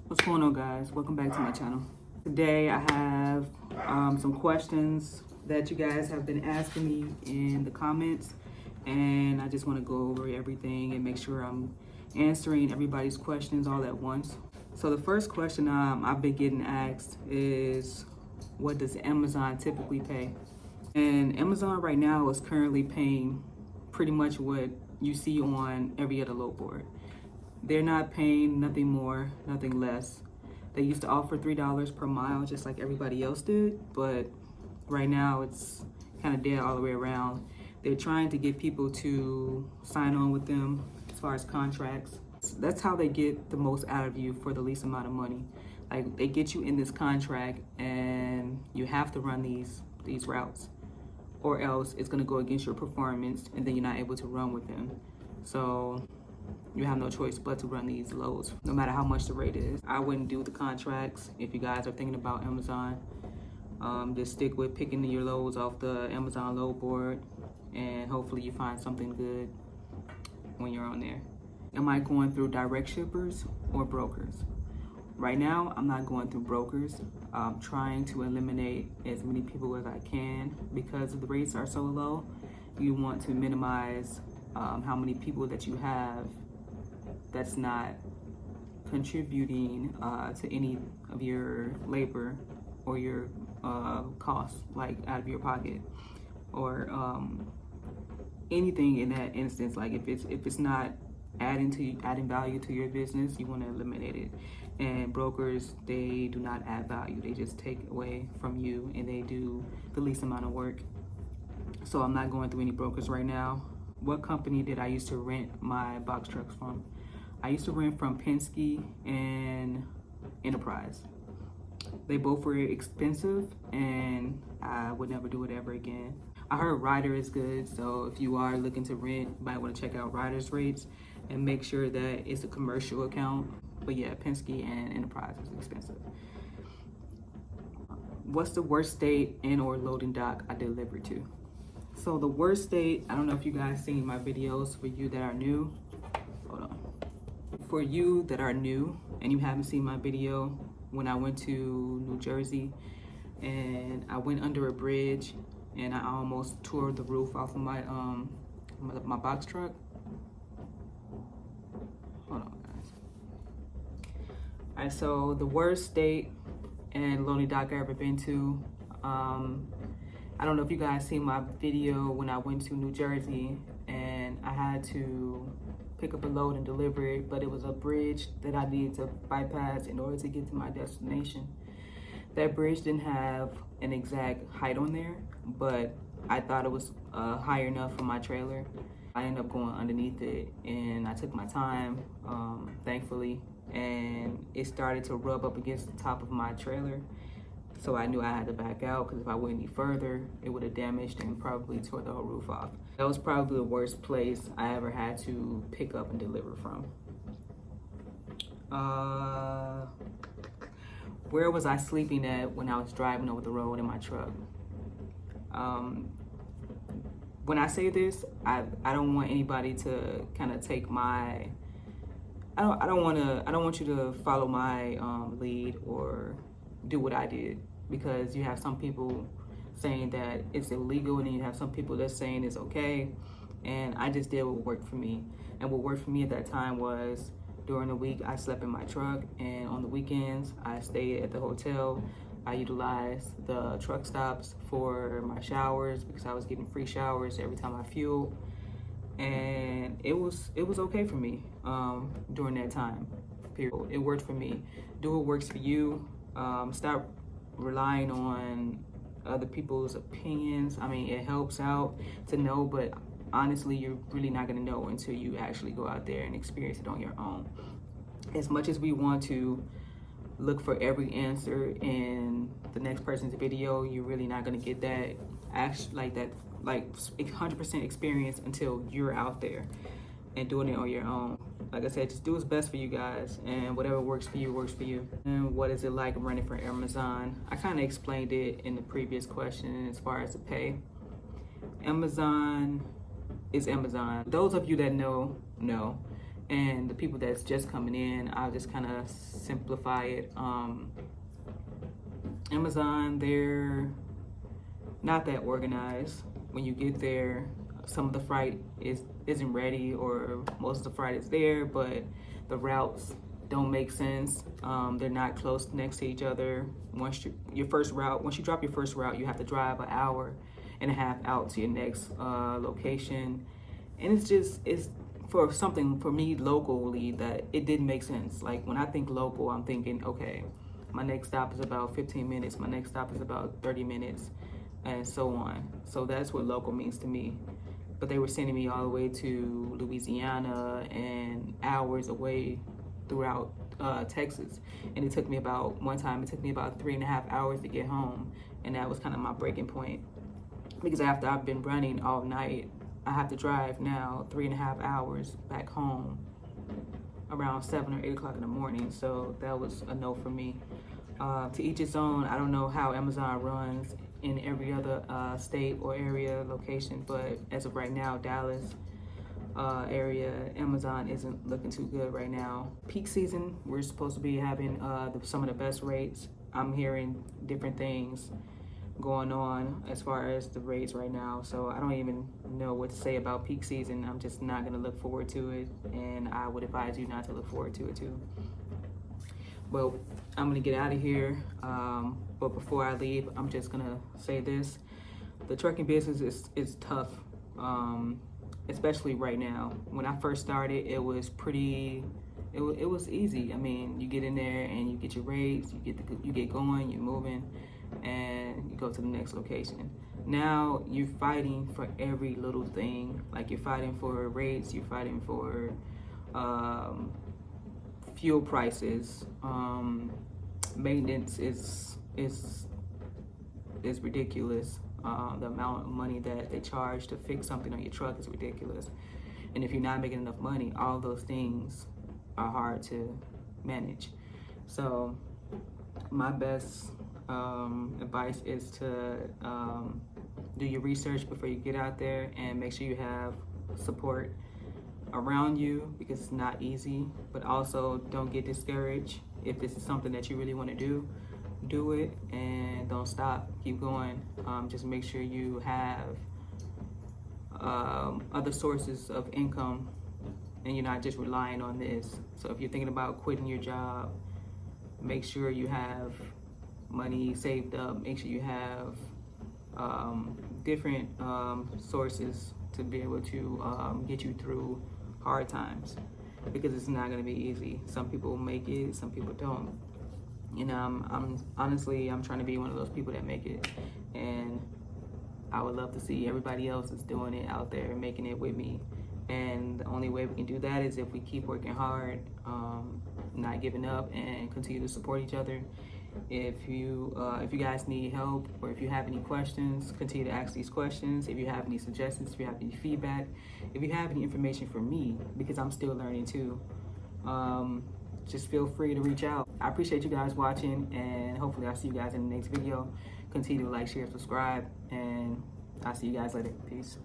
What's going on, guys? Welcome back to my channel. Today I have some questions that you guys have been asking me in the comments, and I just want to go over everything and make sure I'm answering everybody's questions all at once. So the first question I've been getting asked is, what does Amazon typically pay? And Amazon right now is currently paying pretty much what you see on every other load board. They're not paying nothing more, nothing less. They used to offer $3 per mile just like everybody else did, but right now it's kind of dead all the way around. They're trying to get people to sign on with them as far as contracts. That's how they get the most out of you for the least amount of money. Like, they get you in this contract and you have to run these routes, or else it's going to go against your performance and then you're not able to run with them. So you have no choice but to run these loads, no matter how much the rate is. I wouldn't do the contracts if you guys are thinking about Amazon. Just stick with picking your loads off the Amazon load board, and hopefully you find something good when you're on there. Am I going through direct shippers or brokers? Right now, I'm not going through brokers. I'm trying to eliminate as many people as I can because the rates are so low. You want to minimize how many people that you have that's not contributing to any of your labor or your costs, like out of your pocket, or anything in that instance. Like, if it's not adding value to your business, you want to eliminate it. And brokers, they do not add value. They just take away from you, and they do the least amount of work. So I'm not going through any brokers right now. What company did I used to rent my box trucks from? I used to rent from Penske and Enterprise. They both were expensive, and I would never do it ever again. I heard Ryder is good, so if you are looking to rent, you might want to check out Ryder's rates and make sure that it's a commercial account. But yeah, Penske and Enterprise is expensive. What's the worst state and or loading dock I delivered to? So the worst state, I don't know if you guys seen my videos. For you that are new, hold on. For you that are new and you haven't seen my video, when I went to New Jersey and I went under a bridge and I almost tore the roof off of my my box truck. Hold on, guys. All right, so the worst state and loading dock I ever been to. I don't know if you guys seen my video when I went to New Jersey and I had to pick up a load and deliver it, but it was a bridge that I needed to bypass in order to get to my destination. That bridge didn't have an exact height on there, but I thought it was high enough for my trailer. I ended up going underneath it, and I took my time, thankfully, and it started to rub up against the top of my trailer. So I knew I had to back out, because if I went any further, it would have damaged and probably tore the whole roof off. That was probably the worst place I ever had to pick up and deliver from. Where was I sleeping at when I was driving over the road in my truck? When I say this, I don't want anybody to kind of take my, I don't want you to follow my lead or do what I did, because you have some people saying that it's illegal, and then you have some people that's saying it's okay. And I just did what worked for me. And what worked for me at that time was, during the week I slept in my truck, and on the weekends I stayed at the hotel. I utilized the truck stops for my showers, because I was getting free showers every time I fueled. And it was okay for me during that time period. It worked for me. Do what works for you. Stop relying on other people's opinions. I mean, it helps out to know, but honestly, you're really not going to know until you actually go out there and experience it on your own. As much as we want to look for every answer in the next person's video, you're really not going to get that like 100% experience until you're out there and doing it on your own. Like I said, just do what's best for you guys, and whatever works for you, works for you. And what is it like running for Amazon? I kind of explained it in the previous question as far as the pay. Amazon is Amazon. Those of you that know, And the people that's just coming in, I'll just kind of simplify it. Amazon, they're not that organized. When you get there, some of the freight isn't ready, or most of the freight is there, but the routes don't make sense. They're not close next to each other. Once you drop your first route, you have to drive an hour and a half out to your next location. And it's for something for me locally that it didn't make sense. Like when I think local, I'm thinking, okay, my next stop is about 15 minutes, my next stop is about 30 minutes, and so on. So that's what local means to me. But they were sending me all the way to Louisiana and hours away throughout Texas. And it took me about 3.5 hours to get home. And that was kind of my breaking point. Because after I've been running all night, I have to drive now 3.5 hours back home around 7 or 8 o'clock in the morning. So that was a no for me. To each its own. I don't know how Amazon runs in every other state or area location, but as of right now, Dallas area, Amazon isn't looking too good right now. Peak season, we're supposed to be having some of the best rates. I'm hearing different things going on as far as the rates right now, so I don't even know what to say about peak season. I'm just not going to look forward to it, and I would advise you not to look forward to it too. Well, I'm going to get out of here, but before I leave, I'm just going to say this. The trucking business is tough, especially right now. When I first started, it was it was easy. I mean, you get in there and you get your rates, you get going, you're moving, and you go to the next location. Now you're fighting for every little thing. Like you're fighting for rates, you're fighting for fuel prices. Maintenance is ridiculous. The amount of money that they charge to fix something on your truck is ridiculous. And if you're not making enough money, all those things are hard to manage. So my best advice is to do your research before you get out there, and make sure you have support around you, because it's not easy. But also don't get discouraged. If this is something that you really want to do it, and don't stop, keep going. Just make sure you have other sources of income, and you're not just relying on this. So if you're thinking about quitting your job, make sure you have money saved up. Make sure you have different sources to be able to get you through hard times, because it's not going to be easy. Some people make it, some people don't. You know, I'm honestly trying to be one of those people that make it, and I would love to see everybody else is doing it out there and making it with me. And the only way we can do that is if we keep working hard, not giving up, and continue to support each other. If you guys need help, or if you have any questions, continue to ask these questions. If you have any suggestions, if you have any feedback, if you have any information for me, because I'm still learning too, just feel free to reach out. I appreciate you guys watching, and hopefully I'll see you guys in the next video. Continue to like, share, subscribe, and I'll see you guys later. Peace.